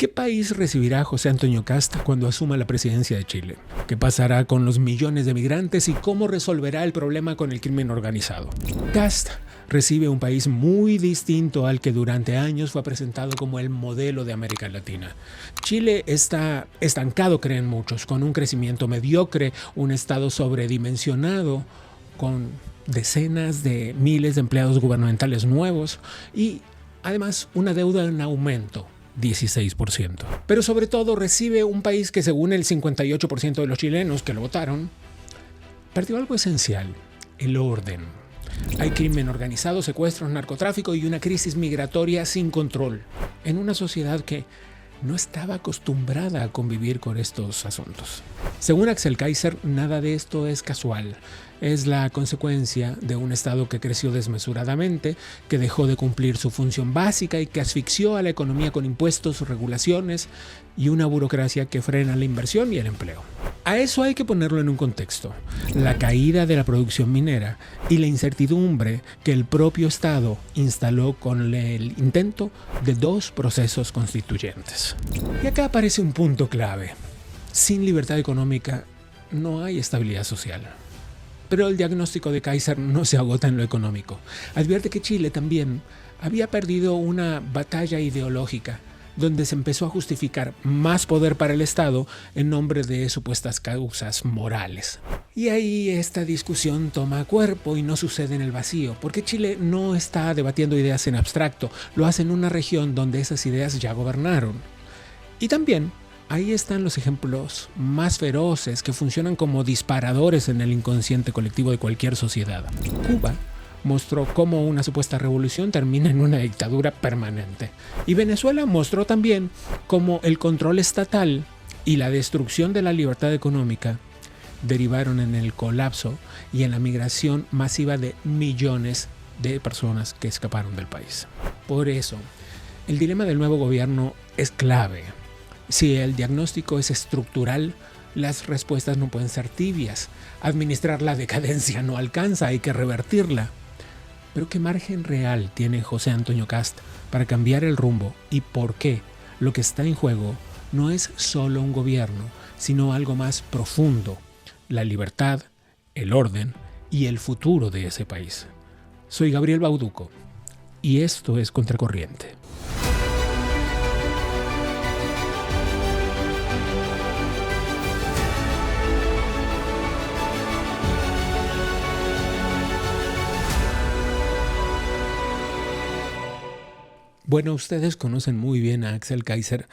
¿Qué país recibirá a José Antonio Kast cuando asuma la presidencia de Chile? ¿Qué pasará con los millones de migrantes y cómo resolverá el problema con el crimen organizado? Kast recibe un país muy distinto al que durante años fue presentado como el modelo de América Latina. Chile está estancado, creen muchos, con un crecimiento mediocre, un estado sobredimensionado, con decenas de miles de empleados gubernamentales nuevos y además una deuda en aumento. 16%. Pero sobre todo recibe un país que, según el 58% de los chilenos que lo votaron, perdió algo esencial: el orden. Hay crimen organizado, secuestros, narcotráfico y una crisis migratoria sin control en una sociedad que no estaba acostumbrada a convivir con estos asuntos. Según Axel Kaiser, nada de esto es casual. Es la consecuencia de un Estado que creció desmesuradamente, que dejó de cumplir su función básica y que asfixió a la economía con impuestos, regulaciones y una burocracia que frena la inversión y el empleo. A eso hay que ponerlo en un contexto: la caída de la producción minera y la incertidumbre que el propio Estado instaló con el intento de 2 procesos constituyentes. Y acá aparece un punto clave: sin libertad económica no hay estabilidad social. Pero el diagnóstico de Kaiser no se agota en lo económico. Advierte que Chile también había perdido una batalla ideológica, donde se empezó a justificar más poder para el Estado en nombre de supuestas causas morales. Y ahí esta discusión toma cuerpo y no sucede en el vacío, porque Chile no está debatiendo ideas en abstracto, lo hace en una región donde esas ideas ya gobernaron. Y también ahí están los ejemplos más feroces que funcionan como disparadores en el inconsciente colectivo de cualquier sociedad. Cuba mostró cómo una supuesta revolución termina en una dictadura permanente. Y Venezuela mostró también cómo el control estatal y la destrucción de la libertad económica derivaron en el colapso y en la migración masiva de millones de personas que escaparon del país. Por eso, el dilema del nuevo gobierno es clave. Si el diagnóstico es estructural, las respuestas no pueden ser tibias. Administrar la decadencia no alcanza, hay que revertirla. Pero ¿qué margen real tiene José Antonio Kast para cambiar el rumbo? ¿Y por qué lo que está en juego no es solo un gobierno, sino algo más profundo: la libertad, el orden y el futuro de ese país? Soy Gabriel Bauduco y esto es Contracorriente. Bueno, ustedes conocen muy bien a Axel Kaiser.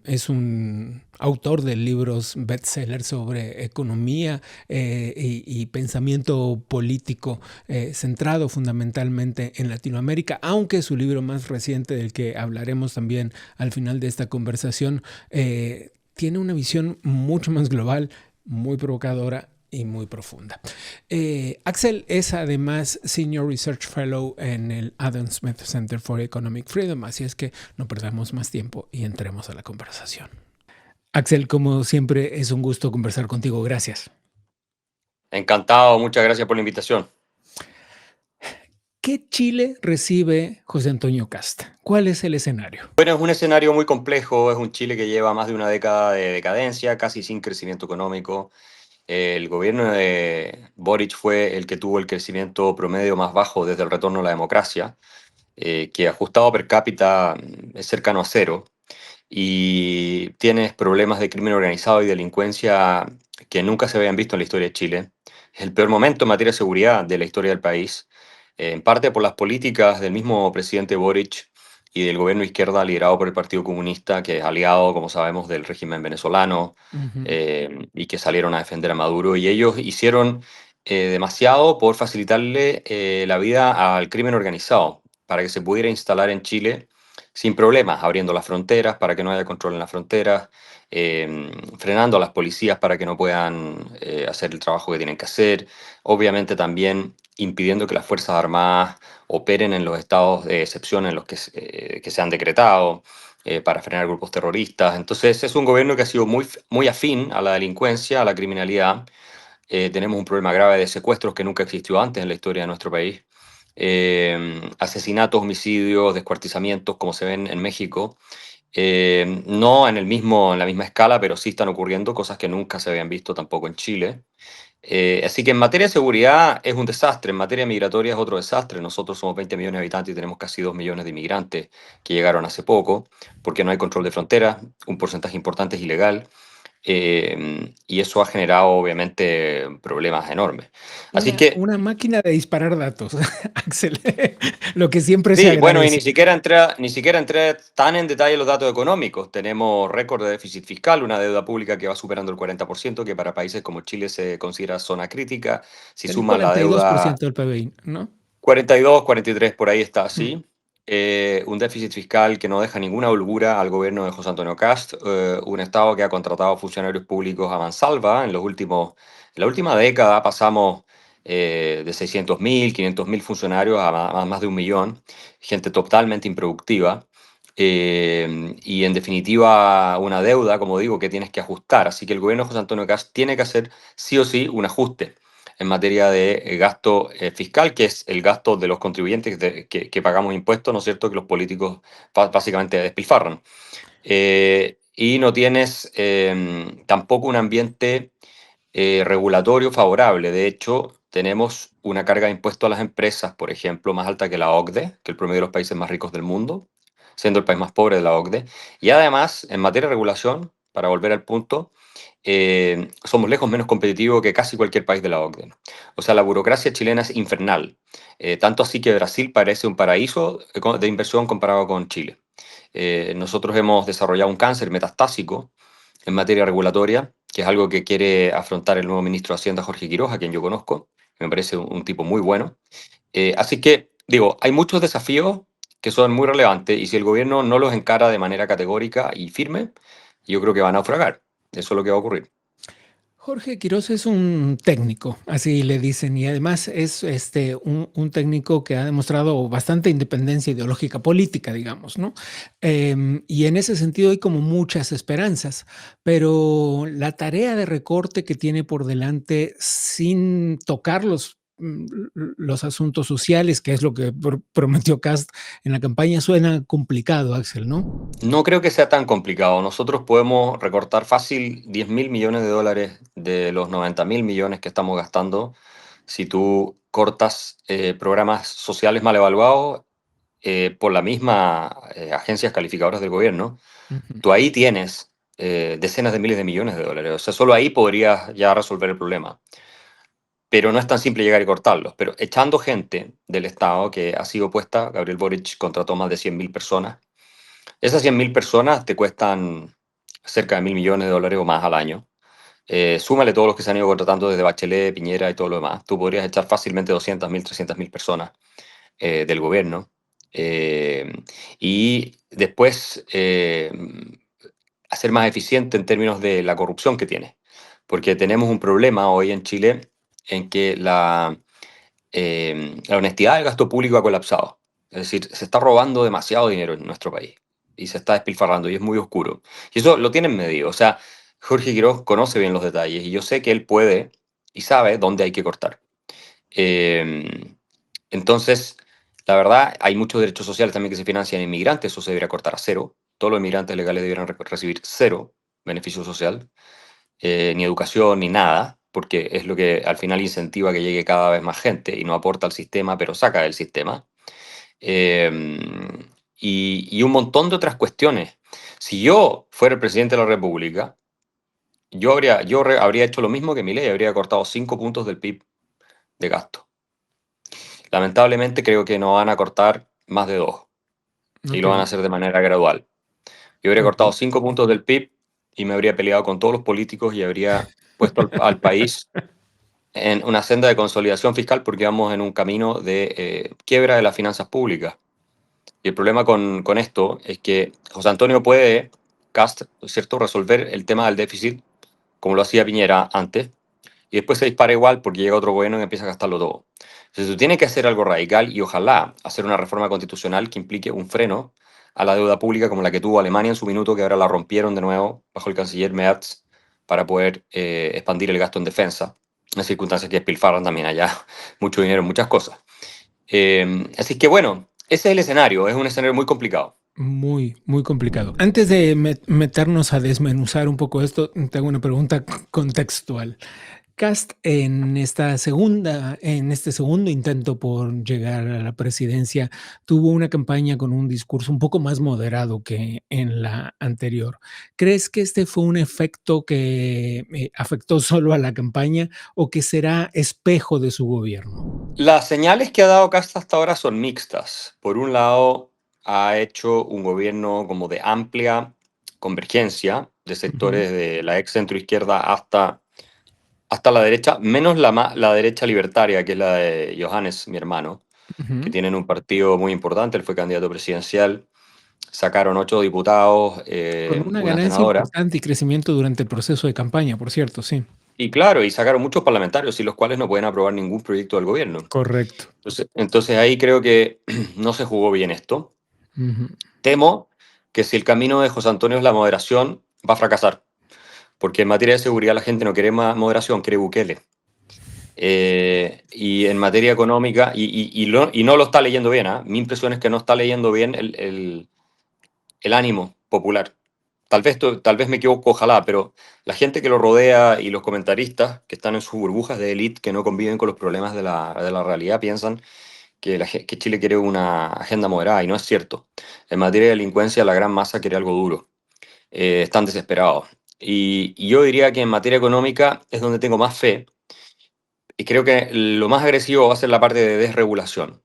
Es un autor de libros bestseller sobre economía y pensamiento político, centrado fundamentalmente en Latinoamérica, aunque su libro más reciente, del que hablaremos también al final de esta conversación, tiene una visión mucho más global, muy provocadora y muy profunda. Axel es además Senior Research Fellow en el Adam Smith Center for Economic Freedom, así es que no perdamos más tiempo y entremos a la conversación. Axel, como siempre, es un gusto conversar contigo. Gracias. Encantado, muchas gracias por la invitación. ¿Qué Chile recibe José Antonio Kast? ¿Cuál es el escenario? Bueno, es un escenario muy complejo, es un Chile que lleva más de una década de decadencia, casi sin crecimiento económico. El gobierno de Boric fue el que tuvo el crecimiento promedio más bajo desde el retorno a la democracia, que ajustado per cápita es cercano a cero, y tienes problemas de crimen organizado y delincuencia que nunca se habían visto en la historia de Chile. Es el peor momento en materia de seguridad de la historia del país, en parte por las políticas del mismo presidente Boric y del gobierno de izquierda liderado por el Partido Comunista, que es aliado, como sabemos, del régimen venezolano, y que salieron a defender a Maduro. Y ellos hicieron demasiado por facilitarle la vida al crimen organizado para que se pudiera instalar en Chile sin problemas, abriendo las fronteras para que no haya control en las fronteras, frenando a las policías para que no puedan hacer el trabajo que tienen que hacer, obviamente también impidiendo que las Fuerzas Armadas operen en los estados de excepción en los que se han decretado, para frenar grupos terroristas. Entonces es un gobierno que ha sido muy afín a la delincuencia, a la criminalidad. Tenemos un problema grave de secuestros que nunca existió antes en la historia de nuestro país. Asesinatos, homicidios, descuartizamientos, como se ven en México. No en la misma escala, pero sí están ocurriendo cosas que nunca se habían visto tampoco en Chile. Así que en materia de seguridad es un desastre, en materia migratoria es otro desastre. Nosotros somos 20 millones de habitantes y tenemos casi 2 millones de inmigrantes que llegaron hace poco, porque no hay control de fronteras, un porcentaje importante es ilegal, y eso ha generado obviamente problemas enormes. Así que Una máquina de disparar datos, Axel, lo que siempre se sí, bueno, y agradece. ni siquiera entré tan en detalle en los datos económicos. Tenemos récord de déficit fiscal, una deuda pública que va superando el 40%, que para países como Chile se considera zona crítica. Si El suman la deuda 42% del PBI, ¿no? 42, 43, por ahí está, Mm. sí. Un déficit fiscal que no deja ninguna holgura al gobierno de José Antonio Cast, un Estado que ha contratado funcionarios públicos a mansalva. En la última década pasamos de 600.000, 500.000 funcionarios a más de 1 millón, gente totalmente improductiva. Y en definitiva una deuda, como digo, que tienes que ajustar. Así que el gobierno de José Antonio Cast tiene que hacer sí o sí un ajuste en materia de gasto fiscal, que es el gasto de los contribuyentes que pagamos impuestos, ¿no es cierto?, que los políticos básicamente despilfarran. Y no tienes tampoco un ambiente regulatorio favorable. De hecho, tenemos una carga de impuestos a las empresas, por ejemplo, más alta que la OCDE, que el promedio de los países más ricos del mundo, siendo el país más pobre de la OCDE. Y además, en materia de regulación, para volver al punto, somos lejos menos competitivos que casi cualquier país de la OCDE. O sea, la burocracia chilena es infernal. Tanto así que Brasil parece un paraíso de inversión comparado con Chile. Nosotros hemos desarrollado un cáncer metastásico en materia regulatoria, que es algo que quiere afrontar el nuevo ministro de Hacienda, Jorge Quiroga, a quien yo conozco, que me parece un tipo muy bueno. Así que, digo, hay muchos desafíos que son muy relevantes y si el gobierno no los encara de manera categórica y firme, yo creo que van a naufragar. Eso es lo que va a ocurrir. Jorge Quiroz es un técnico, así le dicen, y además es un técnico que ha demostrado bastante independencia ideológica política, digamos, ¿no? Y en ese sentido hay como muchas esperanzas, pero la tarea de recorte que tiene por delante sin tocar los asuntos sociales, que es lo que prometió Cast en la campaña, suena complicado, Axel, ¿no? No creo que sea tan complicado. Nosotros podemos recortar fácil 10.000 millones de dólares de los 90.000 millones que estamos gastando si tú cortas programas sociales mal evaluados por la misma agencias calificadoras del gobierno. Ujú. Tú ahí tienes decenas de miles de millones de dólares. O sea, solo ahí podrías ya resolver el problema. Pero no es tan simple llegar y cortarlos. Pero echando gente del Estado que ha sido puesta, Gabriel Boric contrató más de 100.000 personas. Esas 100.000 personas te cuestan cerca de 1.000 millones de dólares o más al año. Súmale todos los que se han ido contratando desde Bachelet, Piñera y todo lo demás. Tú podrías echar fácilmente 200.000, 300.000 personas del gobierno. Eh, y después hacer más eficiente en términos de la corrupción que tiene. Porque tenemos un problema hoy en Chile en que la honestidad del gasto público ha colapsado. Es decir, se está robando demasiado dinero en nuestro país y se está despilfarrando y es muy oscuro. Y eso lo tienen medido. O sea, Jorge Quiroz conoce bien los detalles y yo sé que él puede y sabe dónde hay que cortar. Eh, entonces, la verdad, hay muchos derechos sociales también que se financian en inmigrantes, eso se debería cortar a cero. Todos los inmigrantes legales deberían recibir cero beneficio social, ni educación, ni nada, porque es lo que al final incentiva que llegue cada vez más gente y no aporta al sistema, pero saca del sistema. Eh, y un montón de otras cuestiones. Si yo fuera el presidente de la República, habría hecho lo mismo que Milei, habría cortado 5 puntos del PIB de gasto. Lamentablemente creo que no van a cortar más de 2 y Ok, lo van a hacer de manera gradual. Yo habría ok. cortado 5 puntos del PIB y me habría peleado con todos los políticos y habría puesto al país en una senda de consolidación fiscal porque vamos en un camino de quiebra de las finanzas públicas. Y el problema con esto es que José Antonio puede, Cast, ¿cierto?, resolver el tema del déficit como lo hacía Piñera antes, y después se dispara igual porque llega otro gobierno y empieza a gastarlo todo. Entonces tú tienes que hacer algo radical y ojalá hacer una reforma constitucional que implique un freno a la deuda pública como la que tuvo Alemania en su minuto, que ahora la rompieron de nuevo bajo el canciller Merz para poder expandir el gasto en defensa, en circunstancias que despilfarran también allá mucho dinero en muchas cosas. Así que bueno, ese es el escenario, es un escenario muy complicado. Muy, muy complicado. Antes de meternos a desmenuzar un poco esto, te hago una pregunta contextual. Cast en este segundo intento por llegar a la presidencia, tuvo una campaña con un discurso un poco más moderado que en la anterior. ¿Crees que este fue un efecto que afectó solo a la campaña o que será espejo de su gobierno? Las señales que ha dado Casta hasta ahora son mixtas. Por un lado, ha hecho un gobierno como de amplia convergencia de Ujú, sectores de la ex centroizquierda hasta la derecha, menos la derecha libertaria, que es la de Johannes, mi hermano, que ujú. tienen un partido muy importante. Él fue candidato presidencial. Sacaron 8 diputados, Con una una ganancia senadora. importante y crecimiento durante el proceso de campaña, por cierto, sí. Y claro, y sacaron muchos parlamentarios, y los cuales no pueden aprobar ningún proyecto del gobierno. Correcto. Entonces ahí creo que no se jugó bien esto. Ujú. Temo que si el camino de José Antonio es la moderación, va a fracasar, porque en materia de seguridad la gente no quiere más moderación, quiere Bukele. Y en materia económica, y no lo está leyendo bien, ¿ah? Mi impresión es que no está leyendo bien el ánimo popular. Tal vez me equivoco, ojalá, pero la gente que lo rodea y los comentaristas que están en sus burbujas de élite, que no conviven con los problemas de la realidad, piensan que, que Chile quiere una agenda moderada, y no es cierto. En materia de delincuencia, la gran masa quiere algo duro. Están desesperados. Y yo diría que en materia económica es donde tengo más fe, y creo que lo más agresivo va a ser la parte de desregulación.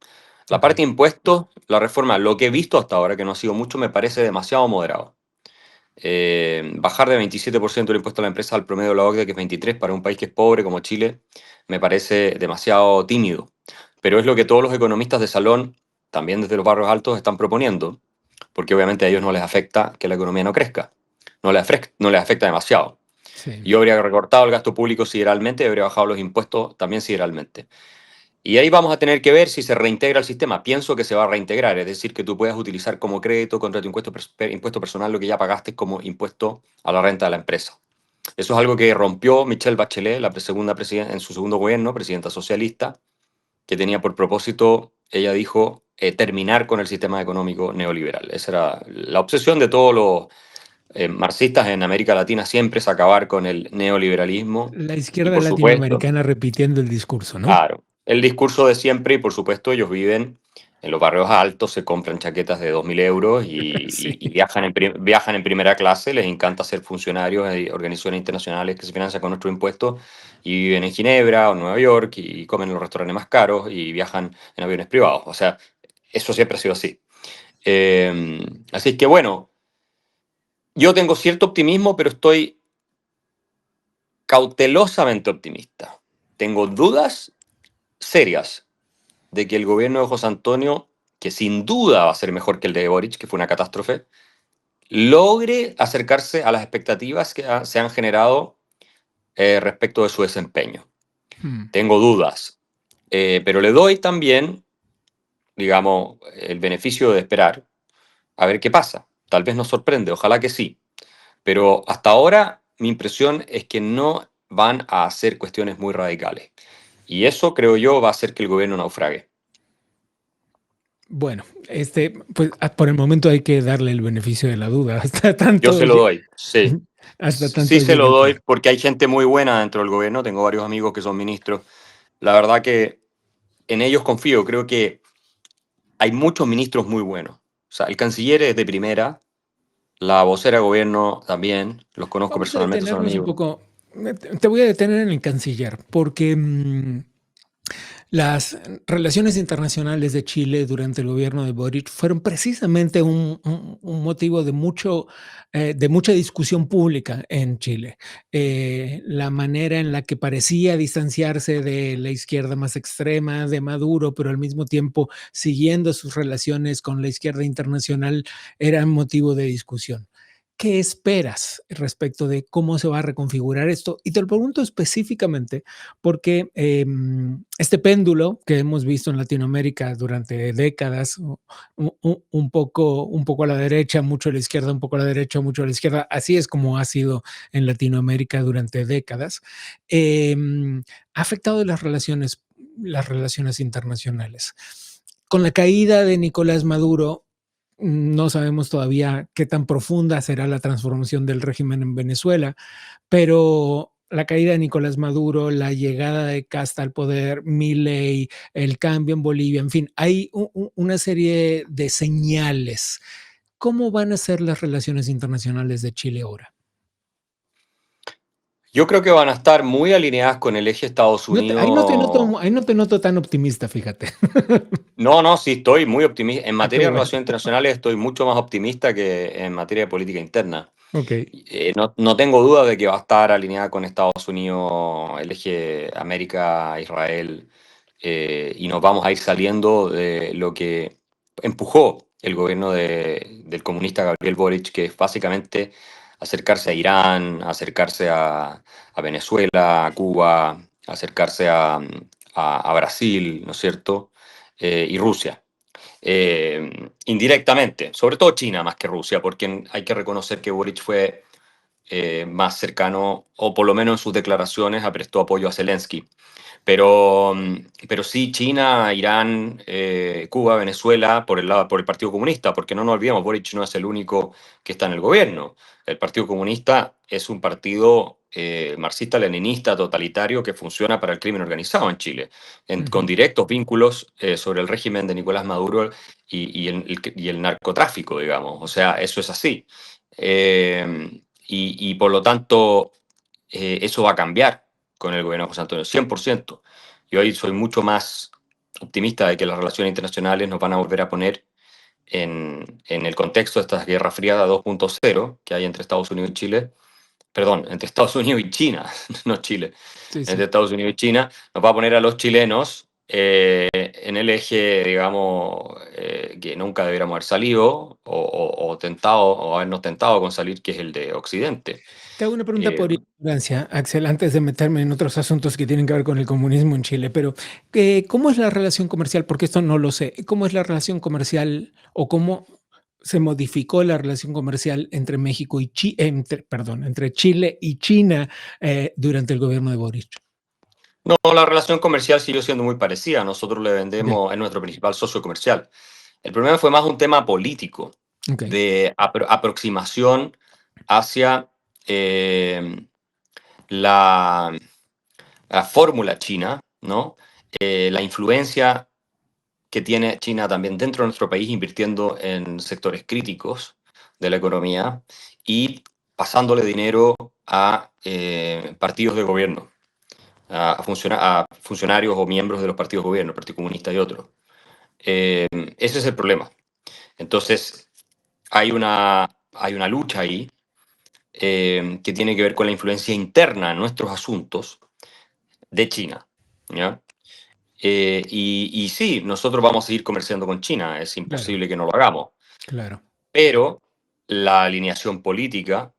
La Ok. parte de impuestos, la reforma, lo que he visto hasta ahora, que no ha sido mucho, me parece demasiado moderado. Bajar de 27% el impuesto a la empresa al promedio de la OCDE, que es 23% para un país que es pobre como Chile, me parece demasiado tímido. Pero es lo que todos los economistas de salón, también desde los barrios altos, están proponiendo, porque obviamente a ellos no les afecta que la economía no crezca, no les afecta demasiado. Sí. Yo habría recortado el gasto público sideralmente y habría bajado los impuestos también sideralmente. Y ahí vamos a tener que ver si se reintegra el sistema. Pienso que se va a reintegrar, es decir, que tú puedas utilizar como crédito contra tu impuesto personal lo que ya pagaste como impuesto a la renta de la empresa. Eso es algo que rompió Michelle Bachelet, segunda presidenta, en su segundo gobierno, presidenta socialista, que tenía por propósito, ella dijo, terminar con el sistema económico neoliberal. Esa era la obsesión de todos los marxistas en América Latina, siempre es acabar con el neoliberalismo. La Y izquierda por supuesto, latinoamericana repitiendo el discurso, ¿no? claro, el discurso de siempre, y por supuesto ellos viven en los barrios altos, se compran chaquetas de 2.000 euros Sí. y viajan viajan en primera clase, les encanta ser funcionarios de organizaciones internacionales que se financian con nuestro impuesto, y viven en Ginebra o Nueva York y comen en los restaurantes más caros y viajan en aviones privados. O sea, eso siempre ha sido así. Así que bueno, yo tengo cierto optimismo, pero estoy cautelosamente optimista. Tengo dudas serias de que el gobierno de José Antonio, que sin duda va a ser mejor que el de Boric, que fue una catástrofe, logre acercarse a las expectativas que se han generado respecto de su desempeño. Mm. Tengo dudas, pero le doy también, digamos, el beneficio de esperar a ver qué pasa. Tal vez nos sorprende, ojalá que sí. Pero hasta ahora mi impresión es que no van a hacer cuestiones muy radicales. Y eso, creo yo, va a hacer que el gobierno naufrague. Bueno, pues por el momento hay que darle el beneficio de la duda. Yo se lo doy, sí. Hasta Sí tanto se lo llegue el doy plan. porque hay gente muy buena dentro del gobierno. Tengo varios amigos que son ministros. La verdad que en ellos confío. Creo que hay muchos ministros muy buenos. O sea, el canciller es de primera, la vocera de gobierno también, los conozco Vamos a personalmente, son detenernos un amigos. poco. Te voy a detener en el canciller, porque las relaciones internacionales de Chile durante el gobierno de Boric fueron precisamente un motivo de mucha discusión pública en Chile. La manera en la que parecía distanciarse de la izquierda más extrema, de Maduro, pero al mismo tiempo siguiendo sus relaciones con la izquierda internacional, era motivo de discusión. ¿Qué esperas respecto de cómo se va a reconfigurar esto? Y te lo pregunto específicamente porque este péndulo que hemos visto en Latinoamérica durante décadas, un poco a la derecha, mucho a la izquierda, un poco a la derecha, mucho a la izquierda, así es como ha sido en Latinoamérica durante décadas, ha afectado las relaciones internacionales. Con la caída de Nicolás Maduro, no sabemos todavía qué tan profunda será la transformación del régimen en Venezuela, pero la caída de Nicolás Maduro, la llegada de Casta al poder, Milei, el cambio en Bolivia, en fin, hay una serie de señales. ¿Cómo van a ser las relaciones internacionales de Chile ahora? Yo creo que van a estar muy alineadas con el eje Estados Unidos. Ahí no te noto tan optimista, fíjate. No, no, sí, estoy muy optimista. En Ah, qué materia de bueno. relaciones internacionales estoy mucho más optimista que en materia de política interna. Ok. No tengo duda de que va a estar alineada con Estados Unidos, el eje América-Israel, y nos vamos a ir saliendo de lo que empujó el gobierno del comunista Gabriel Boric, que es básicamente acercarse a Irán, acercarse a Venezuela, a Cuba, acercarse a Brasil, ¿no es cierto? Y Rusia. Indirectamente, sobre todo China más que Rusia, porque hay que reconocer que Boric fue más cercano, o por lo menos en sus declaraciones, prestó apoyo a Zelensky. Pero sí, China, Irán, Cuba, Venezuela, por el Partido Comunista, porque no nos olvidemos, Boric no es el único que está en el gobierno. El Partido Comunista es un partido marxista-leninista totalitario que funciona para el crimen organizado en Chile, con Ujú. directos vínculos sobre el régimen de Nicolás Maduro y el narcotráfico, digamos. O sea, eso es así. Y por lo tanto, eso va a cambiar con el gobierno de José Antonio, 100%. Y hoy soy mucho más optimista de que las relaciones internacionales nos van a volver a poner en el contexto de esta Guerra Fría 2.0 que hay entre Estados Unidos y Chile, perdón, entre Estados Unidos y China, no Chile, Sí, entre sí. Estados Unidos y China, nos va a poner a los chilenos en el eje, digamos, que nunca debiéramos haber salido o tentado, o habernos tentado con salir, que es el de Occidente. Te hago una pregunta Eh, por ignorancia, Axel, antes de meterme en otros asuntos que tienen que ver con el comunismo en Chile, pero ¿cómo es la relación comercial? Porque esto no lo sé. ¿Cómo es la relación comercial o cómo se modificó la relación comercial entre México y perdón, entre Chile y China durante el gobierno de Boric? no, la relación comercial siguió siendo muy parecida. Nosotros le Ya, vendemos, es nuestro principal socio comercial. El problema fue más un tema político, ok. de aproximación hacia la, la fórmula china, ¿no? La influencia que tiene China también dentro de nuestro país, invirtiendo en sectores críticos de la economía y pasándole dinero a partidos de gobierno, a funcionarios o miembros de los partidos de gobierno, el Partido Comunista y otros. Ese es el problema. Entonces, hay una lucha ahí que tiene que ver con la influencia interna en nuestros asuntos de China. ¿Ya? Y sí, nosotros vamos a seguir comerciando con China, es Claro, imposible que no lo hagamos, claro. pero la alineación política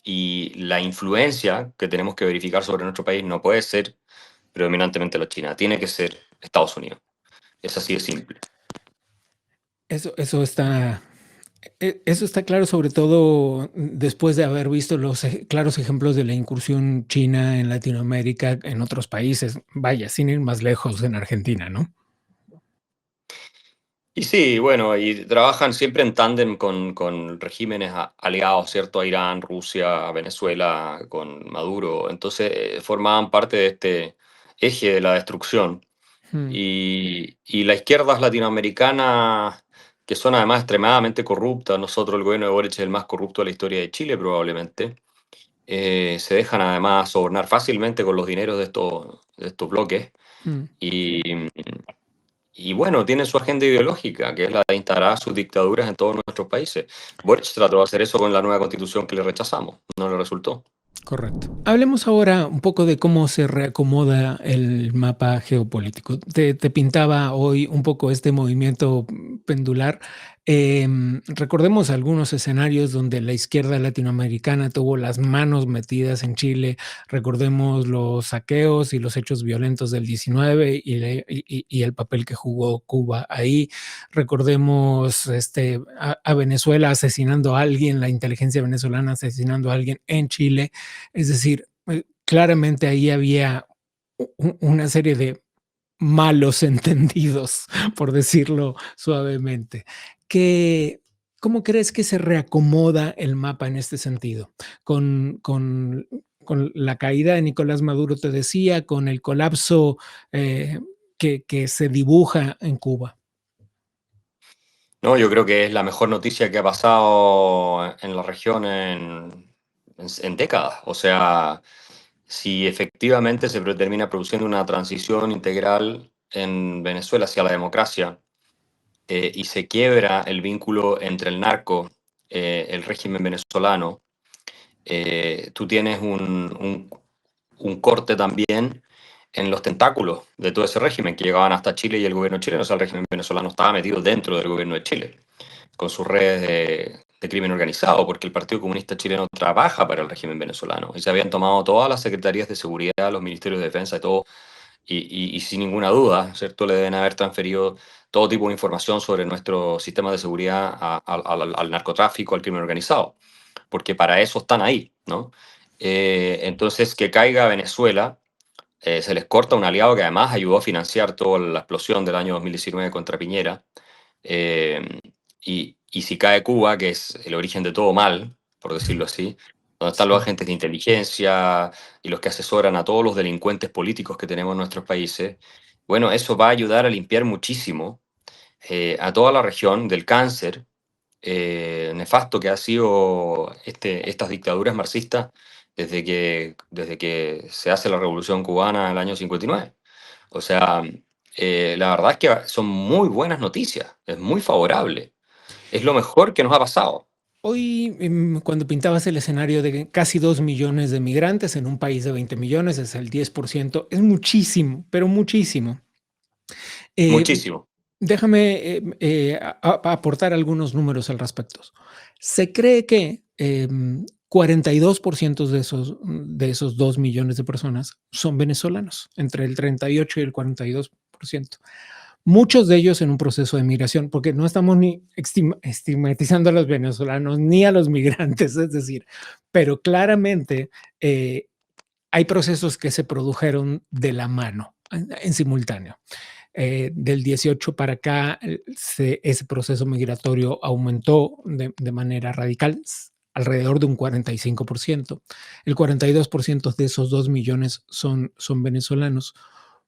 y la influencia que tenemos que verificar sobre nuestro país no puede ser predominantemente la China, tiene que ser Estados Unidos. Es así de simple. Eso está, eso está claro, sobre todo después de haber visto los claros ejemplos de la incursión china en Latinoamérica, en otros países, vaya, sin ir más lejos, en Argentina, ¿no? Y sí, bueno, y trabajan siempre en tándem con regímenes aliados, ¿cierto? A Irán, Rusia, a Venezuela, con Maduro. Entonces, formaban parte de este eje de la destrucción. Mm, Y las izquierdas latinoamericanas, que son además extremadamente corruptas, nosotros, el gobierno de Boric es el más corrupto de la historia de Chile probablemente, se dejan además sobornar fácilmente con los dineros de estos bloques. mm. Y, y bueno, tienen su agenda ideológica, que es la de instalar sus dictaduras en todos nuestros países. Boric trató de hacer eso con la nueva constitución que le rechazamos, no le resultó. Correcto. Hablemos ahora un poco de cómo se reacomoda el mapa geopolítico. Te pintaba hoy un poco este movimiento pendular. Recordemos algunos escenarios donde la izquierda latinoamericana tuvo las manos metidas en Chile. Recordemos los saqueos y los hechos violentos del 19 y el papel que jugó Cuba ahí. Recordemos a Venezuela asesinando a alguien, la inteligencia venezolana asesinando a alguien en Chile. Es decir, claramente ahí había una serie de malos entendidos, por decirlo suavemente. ¿Qué, ¿Cómo crees que se reacomoda el mapa en este sentido? Con la caída de Nicolás Maduro, te decía, con el colapso que se dibuja en Cuba. No, yo creo que es la mejor noticia que ha pasado en la región en décadas. O sea, si efectivamente termina produciendo una transición integral en Venezuela hacia la democracia, y se quiebra el vínculo entre el narco, el régimen venezolano, tú tienes un corte también en los tentáculos de todo ese régimen que llegaban hasta Chile y el gobierno chileno. O sea, el régimen venezolano estaba metido dentro del gobierno de Chile, con sus redes de crimen organizado, porque el Partido Comunista Chileno trabaja para el régimen venezolano. Y se habían tomado todas las secretarías de seguridad, los ministerios de defensa y todo, y sin ninguna duda, ¿cierto? Le deben haber transferido todo tipo de información sobre nuestro sistema de seguridad al narcotráfico, al crimen organizado, porque para eso están ahí, ¿no? Entonces, que caiga Venezuela, se les corta un aliado que además ayudó a financiar toda la explosión del año 2019 contra Piñera. Y si cae Cuba, que es el origen de todo mal, por decirlo así, donde están los Sí. agentes de inteligencia y los que asesoran a todos los delincuentes políticos que tenemos en nuestros países, bueno, eso va a ayudar a limpiar muchísimo a toda la región del cáncer nefasto que ha sido estas dictaduras marxistas desde que se hace la Revolución Cubana en el año 59. O sea, la verdad es que son muy buenas noticias, es muy favorable, es lo mejor que nos ha pasado. Hoy, cuando pintabas el escenario de casi 2 millones de migrantes en un país de 20 millones, es el 10%, es muchísimo, pero muchísimo. Eh, Muchísimo. Déjame aportar algunos números al respecto. Se cree que 42% de esos 2 millones de personas son venezolanos, entre el 38 y el 42%. Muchos de ellos en un proceso de migración, porque no estamos ni estigmatizando a los venezolanos ni a los migrantes, es decir, pero claramente eh, hay procesos que se produjeron de la mano, en simultáneo. Del 18 para acá, ese proceso migratorio aumentó de manera radical, alrededor de un 45%. El 42% de esos 2 millones son venezolanos,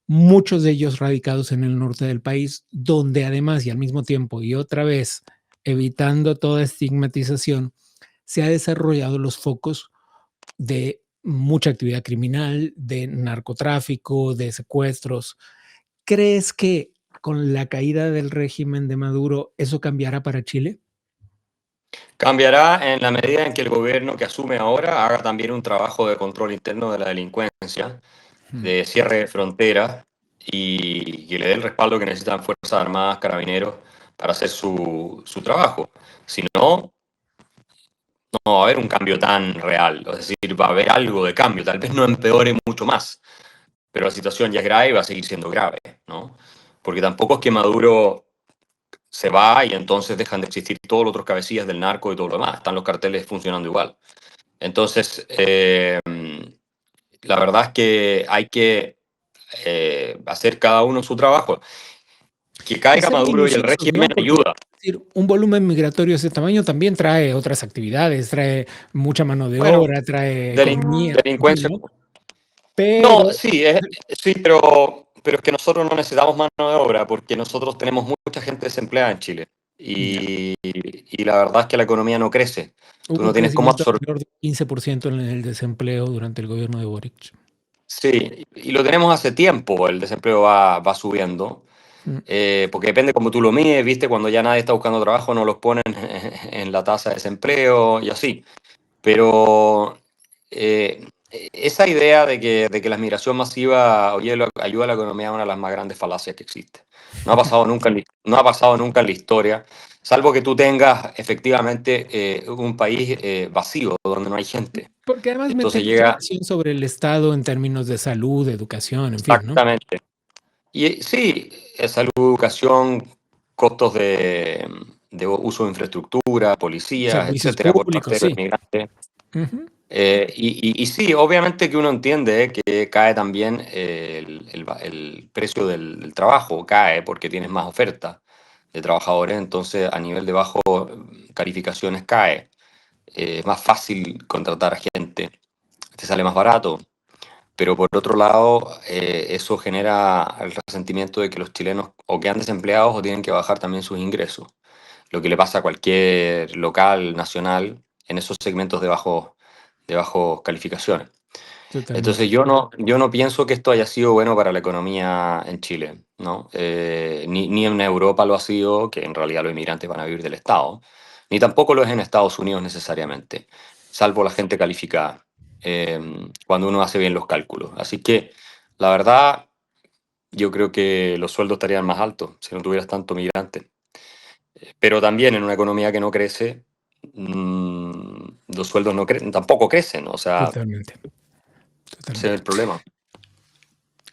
muchos de ellos radicados en el norte del país, donde además y al mismo tiempo, y otra vez, evitando toda estigmatización, se ha desarrollado los focos de mucha actividad criminal, de narcotráfico, de secuestros. ¿Crees que con la caída del régimen de Maduro eso cambiará para Chile? Cambiará en la medida en que el gobierno que asume ahora haga también un trabajo de control interno de la delincuencia, Mm. de cierre de fronteras y que le dé el respaldo que necesitan Fuerzas Armadas, Carabineros para hacer su trabajo. Si no, no va a haber un cambio tan real. Es decir, va a haber algo de cambio. Tal vez no empeore mucho más, pero la situación ya es grave y va a seguir siendo grave, ¿no? Porque tampoco es que Maduro se va y entonces dejan de existir todos los otros cabecillas del narco y todo lo demás. Están los carteles funcionando igual. Entonces, la verdad es que hay que hacer cada uno su trabajo. Que Y caiga ser Maduro y el minuciosos, ¿no? régimen Porque ayuda. decir, un volumen migratorio de ese tamaño también trae otras actividades, trae mucha mano de Bueno, obra, trae delin economía, en fin, delincuencia. ¿no? No, Pero sí, sí, pero es que nosotros no necesitamos mano de obra porque nosotros tenemos mucha gente desempleada en Chile. ya, Y la verdad es que la economía no crece. Tú hubo no un tienes cómo crecimiento absorber. alrededor del 15% en el desempleo durante el gobierno de Boric. Sí, y lo tenemos hace tiempo, el desempleo va subiendo, Mm. porque depende cómo tú lo mides, ¿viste? Cuando ya nadie está buscando trabajo, no los ponen en la tasa de desempleo y así. Pero eh, esa idea de que la migración masiva ayuda a la economía es una de las más grandes falacias que existe. No ha pasado nunca no ha pasado nunca en la historia, salvo que tú tengas efectivamente un país vacío, donde no hay gente. Porque además Entonces metemos llega presión sobre el Estado en términos de salud, educación, en fin, ¿no? exactamente. Y sí, salud, educación, costos de uso de infraestructura, policías, Servicios etcétera, por públicos, parte de los sí. inmigrantes. Ujú. Y sí, obviamente que uno entiende que cae también el precio del trabajo, cae porque tienes más oferta de trabajadores, entonces a nivel de bajo calificaciones cae. Es más fácil contratar a gente, te sale más barato, pero por otro lado, eso genera el resentimiento de que los chilenos o quedan desempleados o tienen que bajar también sus ingresos, lo que le pasa a cualquier local nacional en esos segmentos de bajos calificaciones. Totalmente. Entonces yo no pienso que esto haya sido bueno para la economía en Chile, ¿no? Ni en Europa lo ha sido, que en realidad los inmigrantes van a vivir del Estado, ni tampoco lo es en Estados Unidos necesariamente, salvo la gente calificada, cuando uno hace bien los cálculos. Así que la verdad, yo creo que los sueldos estarían más altos si no tuvieras tanto migrante. Pero también en una economía que no crece, los sueldos no tampoco crecen, o sea, Totalmente. ese es Totalmente. el problema.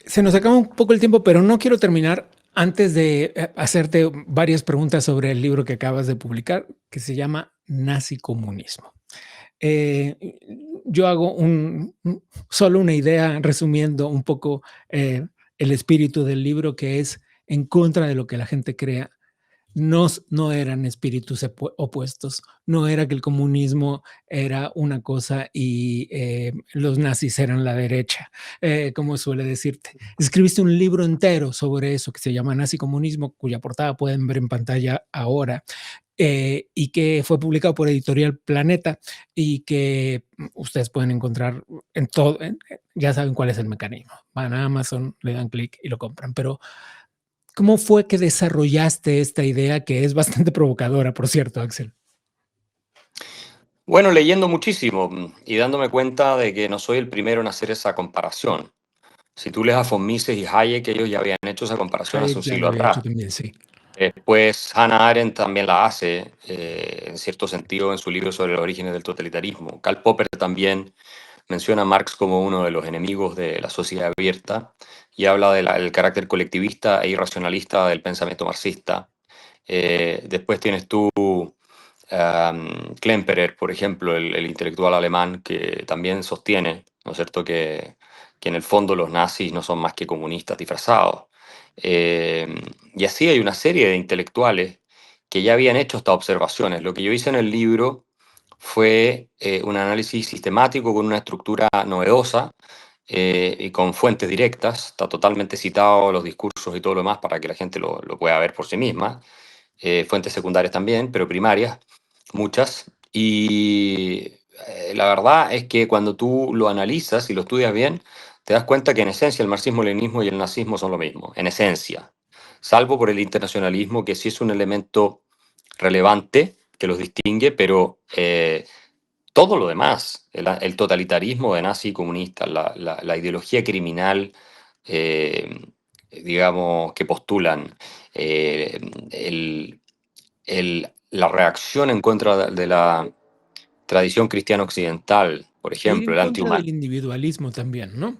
Se nos acaba un poco el tiempo, pero no quiero terminar antes de hacerte varias preguntas sobre el libro que acabas de publicar, que se llama Nazi Comunismo. Eh, yo hago solo una idea resumiendo un poco el espíritu del libro, que es en contra de lo que la gente crea. No eran espíritus opuestos, no era que el comunismo era una cosa y los nazis eran la derecha, como suele decirte. Escribiste un libro entero sobre eso que se llama Nazi Comunismo, cuya portada pueden ver en pantalla ahora, y que fue publicado por Editorial Planeta y que ustedes pueden encontrar en todo, ya saben cuál es el mecanismo. Van a Amazon, le dan clic y lo compran, pero ¿cómo fue que desarrollaste esta idea que es bastante provocadora, por cierto, Axel? Bueno, leyendo muchísimo y dándome cuenta de que no soy el primero en hacer esa comparación. Si tú lees a von Mises y Hayek, ellos ya habían hecho esa comparación hace Hayek un ya lo siglo había hecho atrás. también, sí. Después Hannah Arendt también la hace, en cierto sentido, en su libro sobre los orígenes del totalitarismo. Karl Popper también menciona a Marx como uno de los enemigos de la sociedad abierta y habla del carácter colectivista e irracionalista del pensamiento marxista. Después tienes tú Klemperer, por ejemplo, el intelectual alemán, que también sostiene, ¿no es cierto?, que en el fondo los nazis no son más que comunistas disfrazados. Eh, y así hay una serie de intelectuales que ya habían hecho estas observaciones. Lo que yo hice en el libro fue un análisis sistemático con una estructura novedosa y con fuentes directas. Está totalmente citado los discursos y todo lo demás para que la gente lo pueda ver por sí misma. Fuentes secundarias también, pero primarias, muchas. Y la verdad es que cuando tú lo analizas y lo estudias bien, te das cuenta que en esencia el marxismo-leninismo y el nazismo son lo mismo, en esencia, salvo por el internacionalismo, que sí es un elemento relevante que los distingue, pero todo lo demás, el totalitarismo de nazi y comunista, la ideología criminal, eh, digamos, que postulan, eh, el, la reacción en contra de la tradición cristiana occidental, por E ir ejemplo, en el contra antihumano. del individualismo también, ¿no?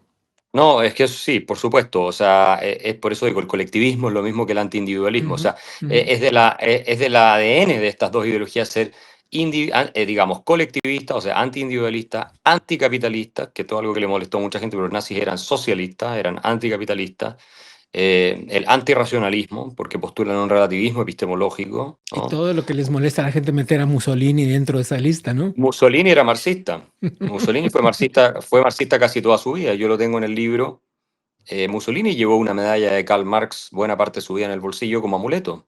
No, es que eso sí, por supuesto, o sea, es por eso digo, el colectivismo es lo mismo que el antiindividualismo, o Ujú, sea, ujú. es de la ADN de estas dos ideologías ser, digamos, colectivista, o sea, antiindividualista, anticapitalista, que esto es algo que le molestó a mucha gente, pero los nazis eran socialistas, eran anticapitalistas, el antirracionalismo, porque postulan un relativismo epistemológico, Y ¿no? todo lo que les molesta a la gente meter a Mussolini dentro de esa lista, ¿no? Mussolini era marxista, Mussolini fue marxista casi toda su vida, yo lo tengo en el libro. Mussolini llevó una medalla de Karl Marx buena parte de su vida en el bolsillo como amuleto.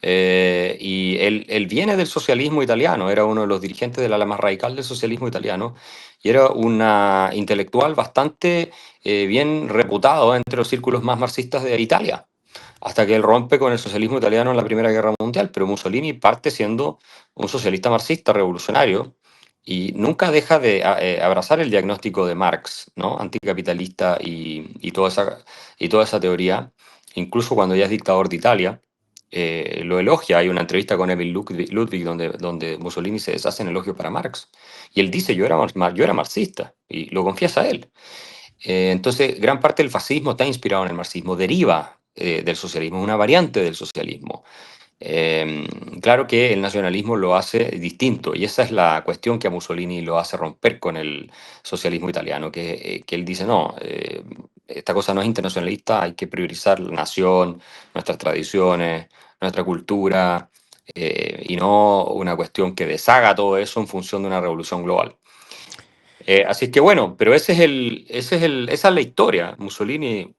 Y él viene del socialismo italiano, era uno de los dirigentes del ala más radical del socialismo italiano y era una intelectual bastante bien reputado entre los círculos más marxistas de Italia, hasta que él rompe con el socialismo italiano en la Primera Guerra Mundial, pero Mussolini parte siendo un socialista marxista revolucionario y nunca deja de abrazar el diagnóstico de Marx, ¿no? Anticapitalista y toda esa teoría, incluso cuando ya es dictador de Italia. Lo elogia, hay una entrevista con Emil Ludwig donde Mussolini se deshace en elogios para Marx. Y él dice, yo era marxista, y lo confiesa él. Entonces, gran parte del fascismo está inspirado en el marxismo, deriva del socialismo, es una variante del socialismo. Eh, claro que el nacionalismo lo hace distinto y esa es la cuestión que a Mussolini lo hace romper con el socialismo italiano, que él dice, no, esta cosa no es internacionalista, hay que priorizar la nación, nuestras tradiciones, nuestra cultura, y no una cuestión que deshaga todo eso en función de una revolución global. Así es que bueno, pero esa es la historia. Mussolini,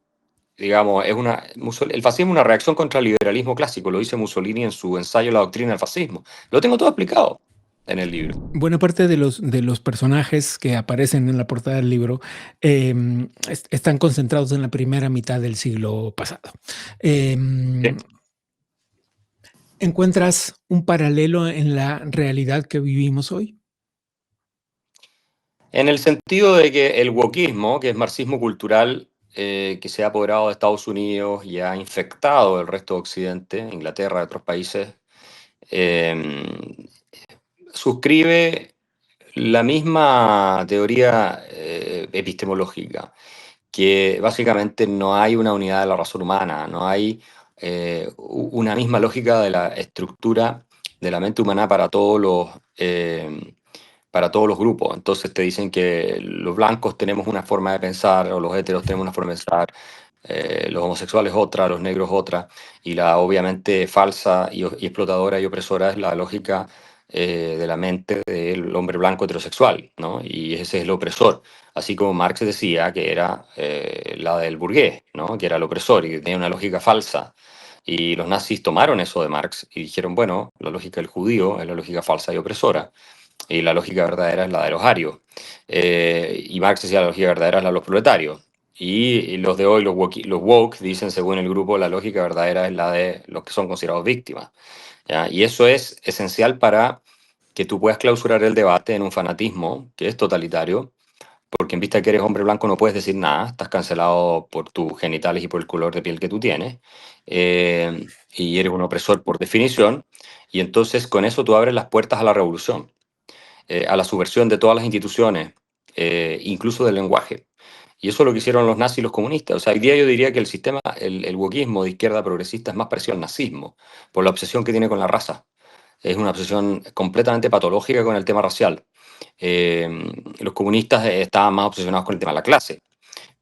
digamos, el fascismo es una reacción contra el liberalismo clásico, lo dice Mussolini en su ensayo La doctrina del fascismo. Lo tengo todo explicado en el libro. Buena parte de los personajes que aparecen en la portada del libro están concentrados en la primera mitad del siglo pasado. ¿Sí? ¿Encuentras un paralelo en la realidad que vivimos hoy? En el sentido de que el wokismo, que es marxismo cultural, que se ha apoderado de Estados Unidos y ha infectado el resto de Occidente, Inglaterra y otros países, eh, suscribe la misma teoría epistemológica, que básicamente no hay una unidad de la razón humana, no hay una misma lógica de la estructura de la mente humana para todos los grupos. Entonces te dicen que los blancos tenemos una forma de pensar, o los heteros tenemos una forma de pensar, los homosexuales otra, los negros otra, y la obviamente falsa y explotadora y opresora es la lógica de la mente del hombre blanco heterosexual, ¿no? Y ese es el opresor. Así como Marx decía que era la del burgués, ¿no? Que era el opresor y que tenía una lógica falsa. Y los nazis tomaron eso de Marx y dijeron, bueno, la lógica del judío es la lógica falsa y opresora, y la lógica verdadera es la de los arios. Y Marx decía la lógica verdadera es la de los proletarios. Y los de hoy, los woke, dicen según el grupo, la lógica verdadera es la de los que son considerados víctimas. ¿Ya? Y eso es esencial para que tú puedas clausurar el debate en un fanatismo que es totalitario, porque en vista de que eres hombre blanco no puedes decir nada, estás cancelado por tus genitales y por el color de piel que tú tienes, y eres un opresor por definición, y entonces con eso tú abres las puertas a la revolución, a la subversión de todas las instituciones, incluso del lenguaje. Y eso es lo que hicieron los nazis y los comunistas. O sea, hoy día yo diría que el sistema, el wokismo de izquierda progresista es más parecido al nazismo, por la obsesión que tiene con la raza. Es una obsesión completamente patológica con el tema racial. Eh, los comunistas estaban más obsesionados con el tema de la clase.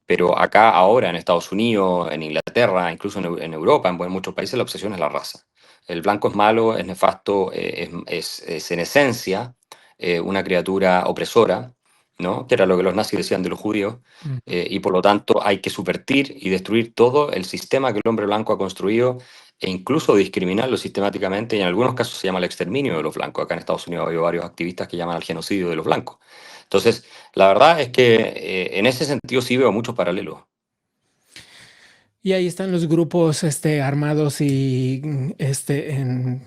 Pero acá, ahora, en Estados Unidos, en Inglaterra, incluso en Europa, en muchos países, la obsesión es la raza. El blanco es malo, es nefasto, es en esencia una criatura opresora, ¿no? Que era lo que los nazis decían de los judíos, y por lo tanto hay que subvertir y destruir todo el sistema que el hombre blanco ha construido e incluso discriminarlo sistemáticamente, y en algunos casos se llama el exterminio de los blancos. Acá en Estados Unidos hay varios activistas que llaman al genocidio de los blancos. Entonces, la verdad es que en ese sentido sí veo muchos paralelos. Y ahí están los grupos armados y en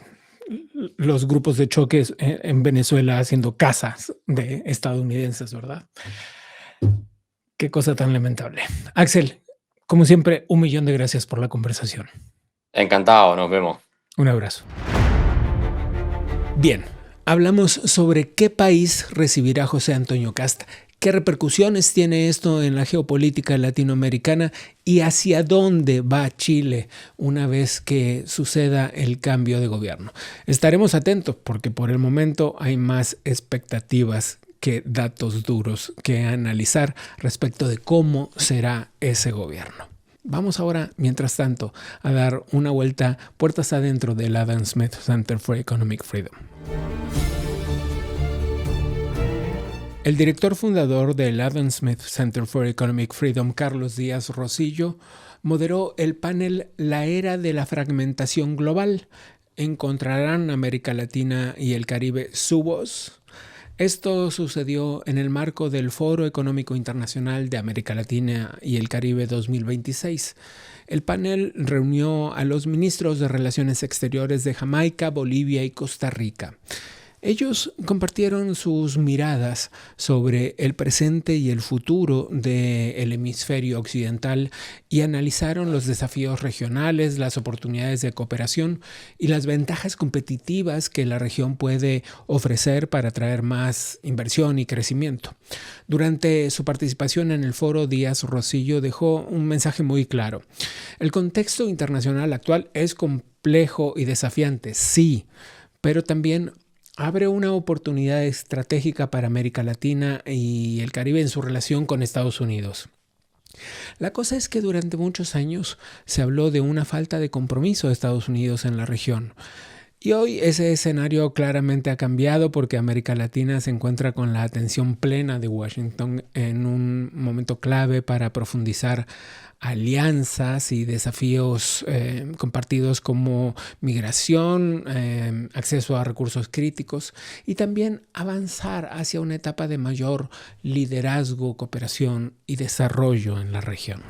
los grupos de choques en Venezuela haciendo casas de estadounidenses, ¿verdad? Qué cosa tan lamentable. Axel, como siempre, 1.000.000 de gracias por la conversación. Encantado, nos vemos. Un abrazo. Bien, hablamos sobre qué país recibirá José Antonio Kast, qué repercusiones tiene esto en la geopolítica latinoamericana y hacia dónde va Chile una vez que suceda el cambio de gobierno. Estaremos atentos porque por el momento hay más expectativas que datos duros que analizar respecto de cómo será ese gobierno. Vamos ahora, mientras tanto, a dar una vuelta puertas adentro del Adam Smith Center for Economic Freedom. El director fundador del Adam Smith Center for Economic Freedom, Carlos Díaz Rosillo, moderó el panel La Era de la Fragmentación Global. ¿Encontrarán América Latina y el Caribe su voz? Esto sucedió en el marco del Foro Económico Internacional de América Latina y el Caribe 2026. El panel reunió a los ministros de Relaciones Exteriores de Jamaica, Bolivia y Costa Rica. Ellos compartieron sus miradas sobre el presente y el futuro del hemisferio occidental y analizaron los desafíos regionales, las oportunidades de cooperación y las ventajas competitivas que la región puede ofrecer para atraer más inversión y crecimiento. Durante su participación en el foro, Díaz Rosillo dejó un mensaje muy claro. El contexto internacional actual es complejo y desafiante, sí, pero también abre una oportunidad estratégica para América Latina y el Caribe en su relación con Estados Unidos. La cosa es que durante muchos años se habló de una falta de compromiso de Estados Unidos en la región. Y hoy ese escenario claramente ha cambiado porque América Latina se encuentra con la atención plena de Washington en un momento clave para profundizar alianzas y desafíos compartidos como migración, acceso a recursos críticos y también avanzar hacia una etapa de mayor liderazgo, cooperación y desarrollo en la región.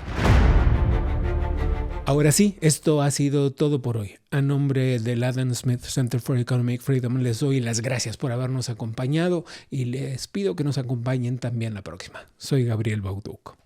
Ahora sí, esto ha sido todo por hoy. A nombre del Adam Smith Center for Economic Freedom les doy las gracias por habernos acompañado y les pido que nos acompañen también la próxima. Soy Gabriel Bauduc.